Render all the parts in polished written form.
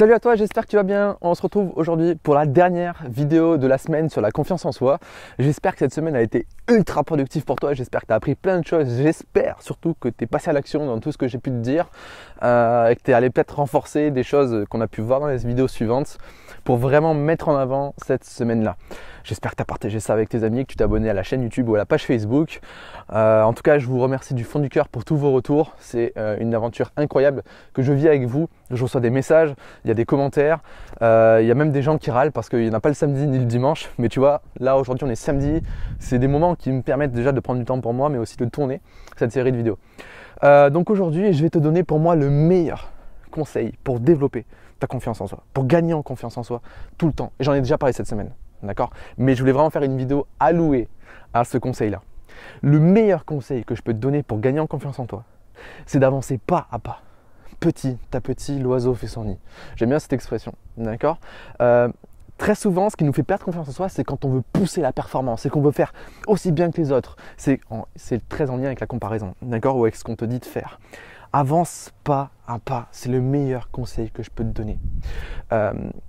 Salut à toi, j'espère que tu vas bien. On se retrouve aujourd'hui pour la dernière vidéo de la semaine sur la confiance en soi. J'espère que cette semaine a été ultra productive pour toi. J'espère que tu as appris plein de choses. J'espère surtout que tu es passé à l'action dans tout ce que j'ai pu te dire et que tu es allé peut-être renforcer des choses qu'on a pu voir dans les vidéos suivantes pour vraiment mettre en avant cette semaine-là. J'espère que tu as partagé ça avec tes amis, que tu t'es abonné à la chaîne YouTube ou à la page Facebook. En tout cas, je vous remercie du fond du cœur pour tous vos retours. C'est une aventure incroyable que je vis avec vous. Je reçois des messages, il y a des commentaires, il y a même des gens qui râlent parce qu'il n'y en a pas le samedi ni le dimanche. Mais tu vois, là aujourd'hui on est samedi. C'est des moments qui me permettent déjà de prendre du temps pour moi, mais aussi de tourner cette série de vidéos. Donc aujourd'hui, je vais te donner pour moi le meilleur conseil pour développer ta confiance en soi, pour gagner en confiance en soi tout le temps. Et j'en ai déjà parlé cette semaine. D'accord? Mais je voulais vraiment faire une vidéo allouée à ce conseil-là. Le meilleur conseil que je peux te donner pour gagner en confiance en toi, c'est d'avancer pas à pas. Petit à petit, l'oiseau fait son nid. J'aime bien cette expression. D'accord? Très souvent, ce qui nous fait perdre confiance en soi, c'est quand on veut pousser la performance, c'est qu'on veut faire aussi bien que les autres. C'est très en lien avec la comparaison, d'accord? Ou avec ce qu'on te dit de faire. Avance pas à pas, c'est le meilleur conseil que je peux te donner.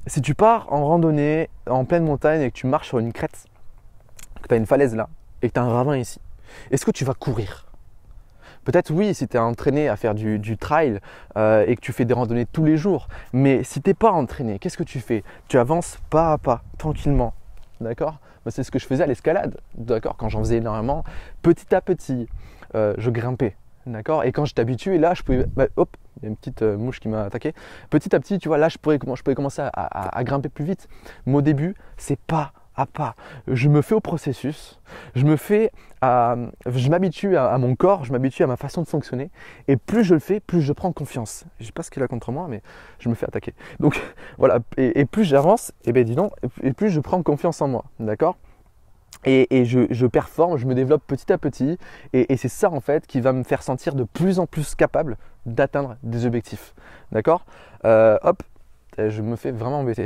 Si tu pars en randonnée, en pleine montagne et que tu marches sur une crête, que tu as une falaise là et que tu as un ravin ici, est-ce que tu vas courir? Peut-être oui, si tu es entraîné à faire du trail et que tu fais des randonnées tous les jours. Mais si tu n'es pas entraîné, qu'est-ce que tu fais? Tu avances pas à pas, tranquillement. D'accord? C'est ce que je faisais à l'escalade. D'accord? Quand j'en faisais énormément, petit à petit, je grimpais. D'accord? Et quand je t'habitue, et là, je pouvais. Hop, il y a une petite mouche qui m'a attaqué. Petit à petit, tu vois, là, je pouvais commencer à grimper plus vite. Mais au début, c'est pas à pas. Je me fais au processus, je m'habitue à mon corps, je m'habitue à ma façon de fonctionner. Et plus je le fais, plus je prends confiance. Je ne sais pas ce qu'il a contre moi, mais je me fais attaquer. Donc voilà, et plus j'avance, et plus je prends confiance en moi. D'accord? Et je performe, je me développe petit à petit. Et c'est ça en fait qui va me faire sentir de plus en plus capable d'atteindre des objectifs. D'accord? Hop. Je me fais vraiment embêter.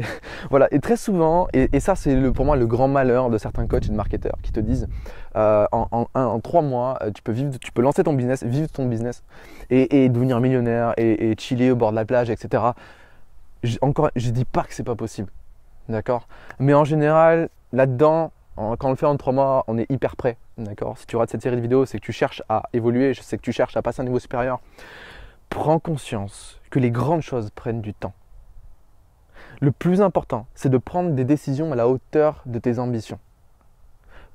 Voilà, et très souvent, et ça c'est pour moi le grand malheur de certains coachs et de marketeurs qui te disent en 3 mois, tu peux lancer ton business, vivre ton business et devenir millionnaire et chiller au bord de la plage, etc. Je dis pas que c'est pas possible, d'accord? Mais en général, là-dedans, quand on le fait en 3 mois, on est hyper prêt, d'accord? Si tu rates cette série de vidéos, c'est que tu cherches à évoluer, je sais que tu cherches à passer à un niveau supérieur. Prends conscience que les grandes choses prennent du temps. Le plus important, c'est de prendre des décisions à la hauteur de tes ambitions.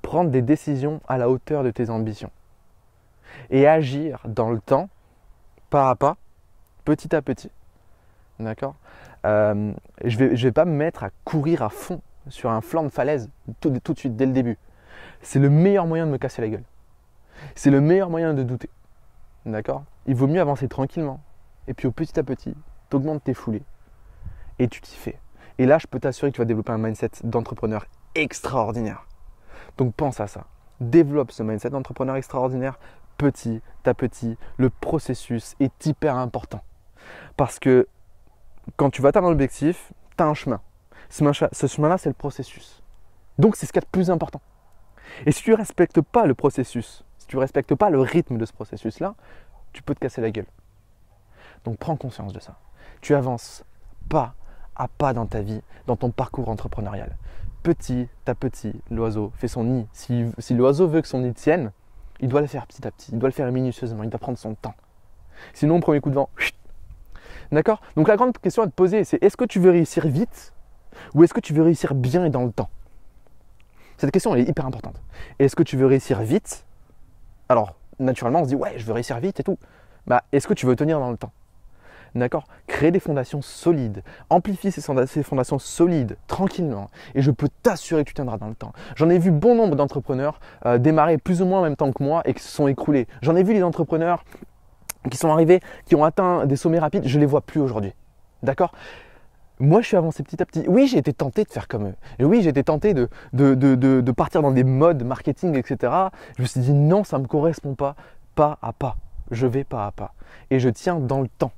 Prendre des décisions à la hauteur de tes ambitions. Et agir dans le temps, pas à pas, petit à petit. D'accord? Je vais pas me mettre à courir à fond sur un flanc de falaise tout de suite, dès le début. C'est le meilleur moyen de me casser la gueule. C'est le meilleur moyen de douter. D'accord? Il vaut mieux avancer tranquillement. Et puis petit à petit, tu augmentes tes foulées. Et tu t'y fais. Et là, je peux t'assurer que tu vas développer un mindset d'entrepreneur extraordinaire. Donc pense à ça. Développe ce mindset d'entrepreneur extraordinaire petit à petit. Le processus est hyper important. Parce que quand tu vas atteindre l'objectif, tu as un chemin. Ce chemin-là, c'est le processus. Donc c'est ce qu'il y a de plus important. Et si tu ne respectes pas le processus, si tu ne respectes pas le rythme de ce processus-là, tu peux te casser la gueule. Donc prends conscience de ça. Tu avances pas à pas dans ta vie, dans ton parcours entrepreneurial. Petit à petit, l'oiseau fait son nid. Si l'oiseau veut que son nid tienne, il doit le faire petit à petit, il doit le faire minutieusement, il doit prendre son temps. Sinon, au premier coup de vent, d'accord? Donc la grande question à te poser, c'est est-ce que tu veux réussir vite ou est-ce que tu veux réussir bien et dans le temps? Cette question, elle est hyper importante. Est-ce que tu veux réussir vite? Alors, naturellement, on se dit, ouais, je veux réussir vite et tout. Est-ce que tu veux tenir dans le temps? D'accord? Créer des fondations solides, amplifie ces fondations solides tranquillement et je peux t'assurer que tu tiendras dans le temps. J'en ai vu bon nombre d'entrepreneurs démarrer plus ou moins en même temps que moi et qui se sont écroulés. J'en ai vu des entrepreneurs qui sont arrivés, qui ont atteint des sommets rapides, je ne les vois plus aujourd'hui. D'accord? Moi, je suis avancé petit à petit. Oui, j'ai été tenté de faire comme eux. Et oui, j'ai été tenté de partir dans des modes marketing, etc. Je me suis dit non, ça ne me correspond pas, pas à pas. Je vais pas à pas et je tiens dans le temps.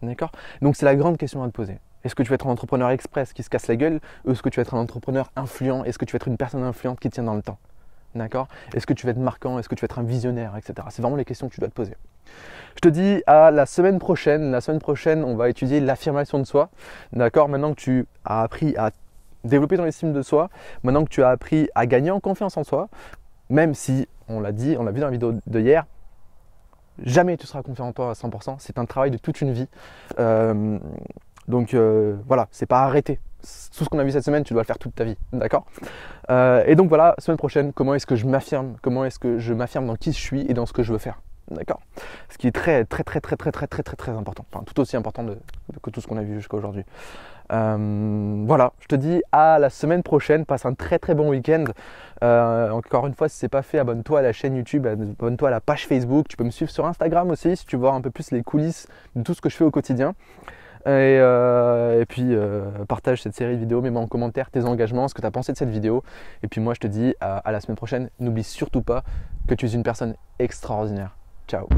D'accord? Donc c'est la grande question à te poser. Est-ce que tu vas être un entrepreneur express qui se casse la gueule ou est-ce que tu vas être un entrepreneur influent? Est-ce que tu vas être une personne influente qui tient dans le temps? D'accord? Est-ce que tu veux être marquant? Est-ce que tu veux être un visionnaire, etc. C'est vraiment les questions que tu dois te poser. Je te dis à la semaine prochaine. La semaine prochaine, on va étudier l'affirmation de soi. D'accord? Maintenant que tu as appris à développer ton estime de soi, maintenant que tu as appris à gagner en confiance en soi, même si, on l'a dit, on l'a vu dans la vidéo de hier, jamais tu seras confiant en toi à 100%. C'est un travail de toute une vie. Donc voilà, c'est pas arrêté. Tout ce qu'on a vu cette semaine, tu dois le faire toute ta vie, d'accord? Et donc voilà, semaine prochaine, comment est-ce que je m'affirme? Comment est-ce que je m'affirme dans qui je suis et dans ce que je veux faire, d'accord? Ce qui est très important, enfin tout aussi important que tout ce qu'on a vu jusqu'à aujourd'hui. Voilà, je te dis à la semaine prochaine, passe un très bon week-end. Encore une fois, si ce n'est pas fait, abonne-toi à la chaîne YouTube, abonne-toi à la page Facebook, tu peux me suivre sur Instagram aussi si tu veux voir un peu plus les coulisses de tout ce que je fais au quotidien. Et puis partage cette série de vidéos, mets-moi en commentaire tes engagements, ce que tu as pensé de cette vidéo. Et puis moi je te dis à la semaine prochaine. N'oublie surtout pas que tu es une personne extraordinaire. Ciao.